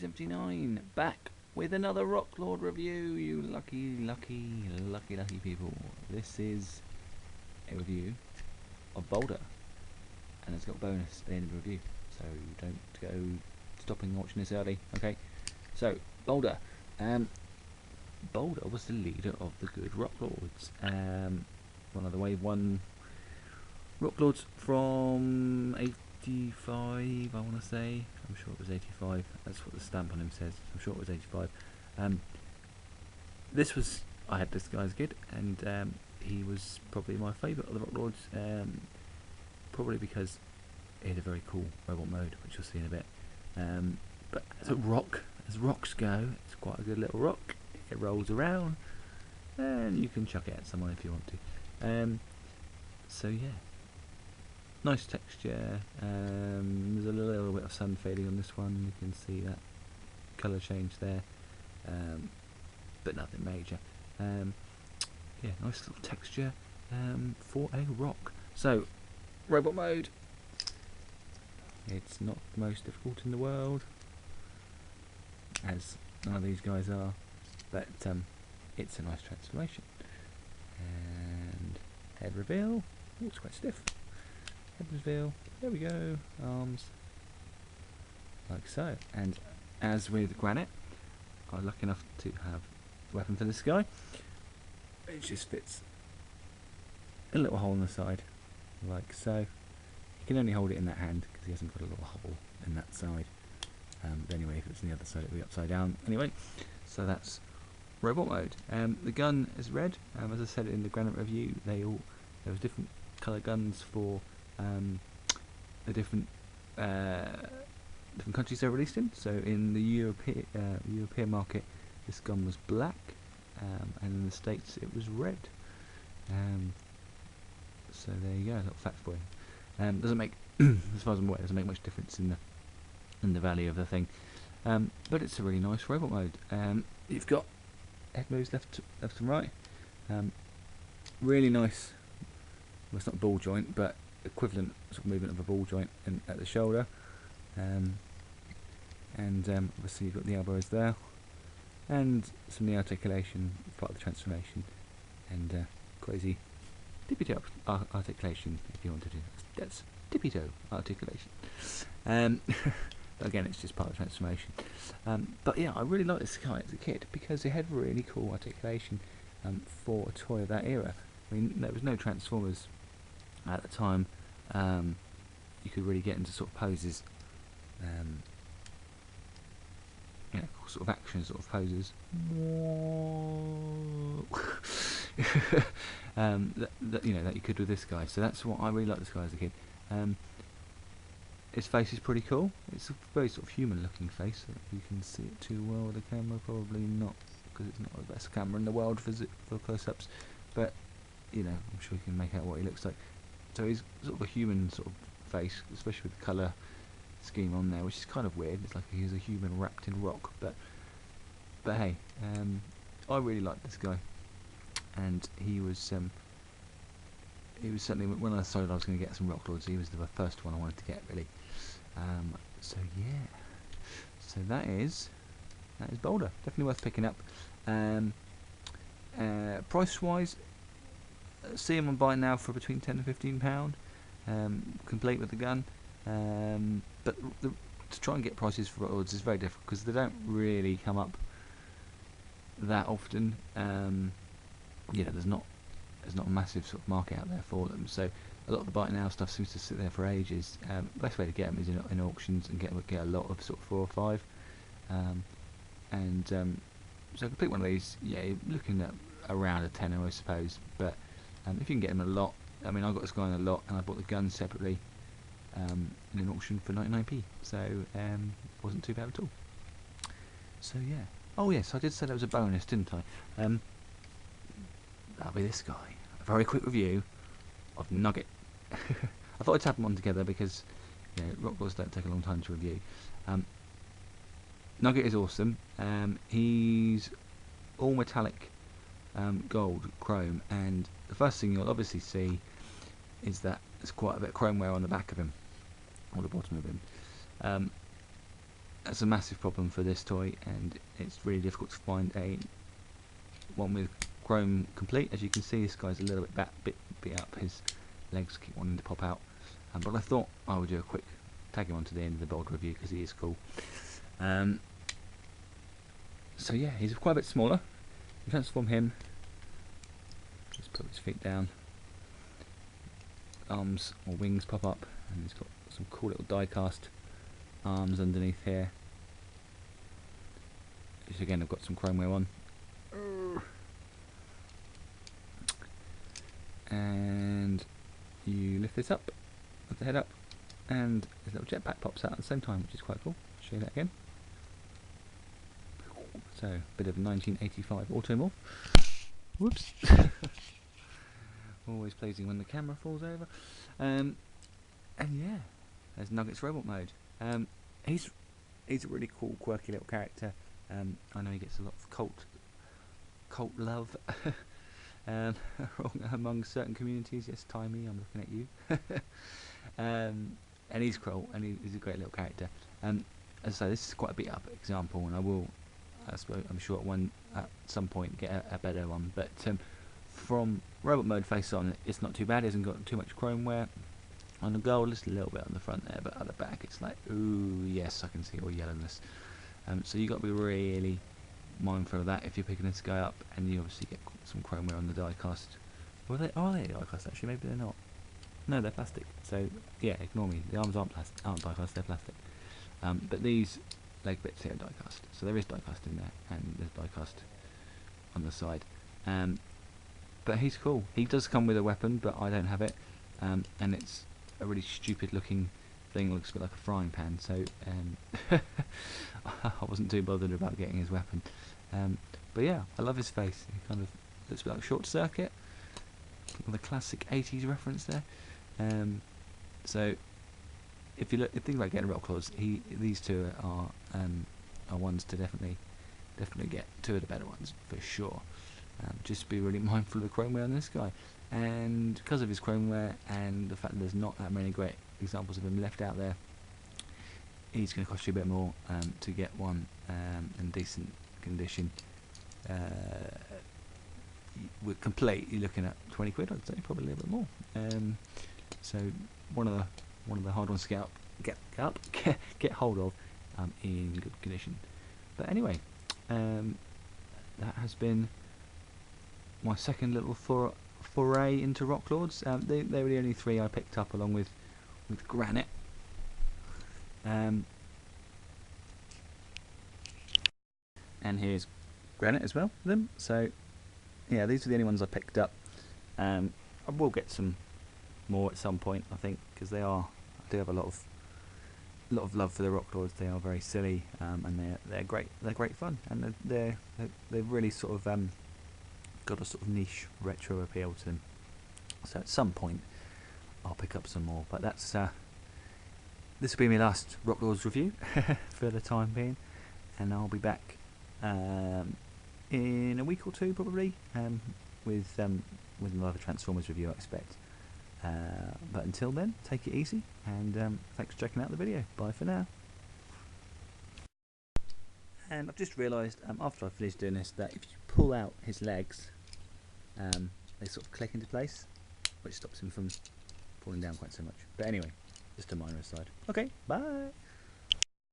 279, back with another Rock Lord review, you lucky people. This is a review of Boulder, and it's got a bonus at the end of the review, so don't go stopping watching this early, okay? So, Boulder. Boulder was the leader of the good Rock Lords. One of the Wave 1 Rock Lords from 85, I want to say. I'm sure it was 85. That's what the stamp on him says. I'm sure it was 85. I had this guy as a kid, and he was probably my favourite of the Rock Lords. Probably because he had a very cool robot mode, which you'll see in a bit. But as rocks go, it's quite a good little rock. It rolls around, and you can chuck it at someone if you want to. So yeah. Nice texture. There's a little bit of sun fading on this one. You can see that colour change there, but nothing major. Yeah, nice little texture for a rock. So, robot mode. It's not the most difficult in the world, as none of these guys are, but it's a nice transformation. And head reveal. Oh, it's quite stiff. Head reveal, there we go, arms, like so. And as with Granite, I'm lucky enough to have a weapon for this guy. It just fits a little hole in the side, like so. He can only hold it in that hand because he hasn't got a little hole in that side. But anyway, if it's on the other side, it'll be upside down. Anyway, so that's robot mode. The gun is red. As I said in the Granite review, there was different colour guns for the different countries they were released in. So in the European market, this gun was black, and in the States it was red. So there you go, a little fact for you. Doesn't make, as far as I'm aware, doesn't make much difference in the value of the thing. But it's a really nice robot mode. You've got head moves left and right. Really nice. Well, it's not a ball joint, but equivalent sort of movement of a ball joint at the shoulder, and obviously you've got the elbows there, and some knee articulation part of the transformation, and crazy tippy toe articulation if you want to do that's tippy toe articulation. But again, it's just part of the transformation. But yeah, I really liked this guy as a kid because it had really cool articulation for a toy of that era. I mean, there was no Transformers at the time. You could really get into sort of poses, sort of action sort of poses. That you could with this guy. So that's what I really liked this guy as a kid. His face is pretty cool. It's a very sort of human-looking face. You can see it too well with the camera, probably not, because it's not the best camera in the world for close-ups. But I'm sure you can make out what he looks like. So he's sort of a human sort of face, especially with the colour scheme on there, which is kind of weird. It's like he's a human wrapped in rock. But hey, I really liked this guy, and he was certainly, when I decided I was going to get some Rock Lords, he was the first one I wanted to get, really. So yeah, so that is Boulder. Definitely worth picking up. Price wise, see him on buy now for between £10 and £15, complete with the gun. But to try and get prices for Rock Lords is very difficult because they don't really come up that often. There's not a massive sort of market out there for them, so a lot of the buy now stuff seems to sit there for ages. The best way to get them is in auctions and get a lot of sort of 4 or 5. So complete one of these, yeah, you're looking at around a tenner, I suppose. But if you can get them a lot, I mean, I got this guy in a lot, and I bought the gun separately in an auction for 99p, so it wasn't too bad at all. So yeah. Oh yes, I did say that was a bonus, didn't I? That'll be this guy. A very quick review of Nugget. I thought I'd tap them on together because Rock Lords don't take a long time to review. Nugget is awesome. He's all metallic gold chrome, and the first thing you'll obviously see is that there's quite a bit of chrome wear on the back of him, or the bottom of him. that's a massive problem for this toy, and it's really difficult to find a one with chrome complete. As you can see, this guy's a little bit beat up. His legs keep wanting to pop out, but I thought I would do a quick tag him on to the end of the Boulder review because he is cool. So yeah, he's quite a bit smaller. You transform him, just put his feet down, arms or wings pop up, and he's got some cool little die cast arms underneath here. Which again, I've got some chromeware on. And you lift this up, lift the head up, and this little jetpack pops out at the same time, which is quite cool. I'll show you that again. So, a bit of 1985 Automorph. Whoops. Always pleasing when the camera falls over. And yeah, there's Nugget's robot mode. He's a really cool, quirky little character. I know he gets a lot of cult love among certain communities. Yes, Timey, I'm looking at you. And he's cool, and he's a great little character. As I say, this is quite a beat up example, and I'm sure at some point get a better one. But from robot mode face on, it's not too bad. It hasn't got too much chrome wear. On the gold, just a little bit on the front there, but at the back, it's like, ooh, yes, I can see all yellowness. So you got to be really mindful of that if you're picking this guy up, and you obviously get some chrome wear on the die cast. Are they die cast actually? Maybe they're not. No, they're plastic. So yeah, ignore me. The arms aren't die cast. They're plastic. But these leg bits here are die cast. So there is die cast in there, and there's die cast on the side. But he's cool. He does come with a weapon, but I don't have it. And it's a really stupid looking thing. It looks a bit like a frying pan. So I wasn't too bothered about getting his weapon. But yeah, I love his face. He kind of looks a bit like Short Circuit. The classic 80s reference there. So if you think about getting rock claws, these two are ones to definitely get. Two of the better ones for sure. Just be really mindful of the chromeware on this guy, and because of his chromeware and the fact that there's not that many great examples of him left out there, he's going to cost you a bit more to get one in decent condition. With complete, you're looking at 20 quid. I'd say probably a little bit more. So one of the hard ones to get hold of in good condition. But anyway, that has been my second little foray into Rock Lords. They were the only three I picked up, along with Granite. And here's Granite as well for them. So yeah, these are the only ones I picked up. I will get some more at some point, I think, because I do have a lot of love for the Rock Lords. They are very silly, and they're great. They're great fun, and they've really sort of got a sort of niche retro appeal to them. So at some point I'll pick up some more. But that's this will be my last Rock Lords review for the time being, and I'll be back in a week or two probably with another Transformers review, I expect. But until then, take it easy, and thanks for checking out the video. Bye for now. And I've just realised after I finished doing this that if you pull out his legs, they sort of click into place, which stops him from falling down quite so much. But anyway, just a minor aside. Okay, bye.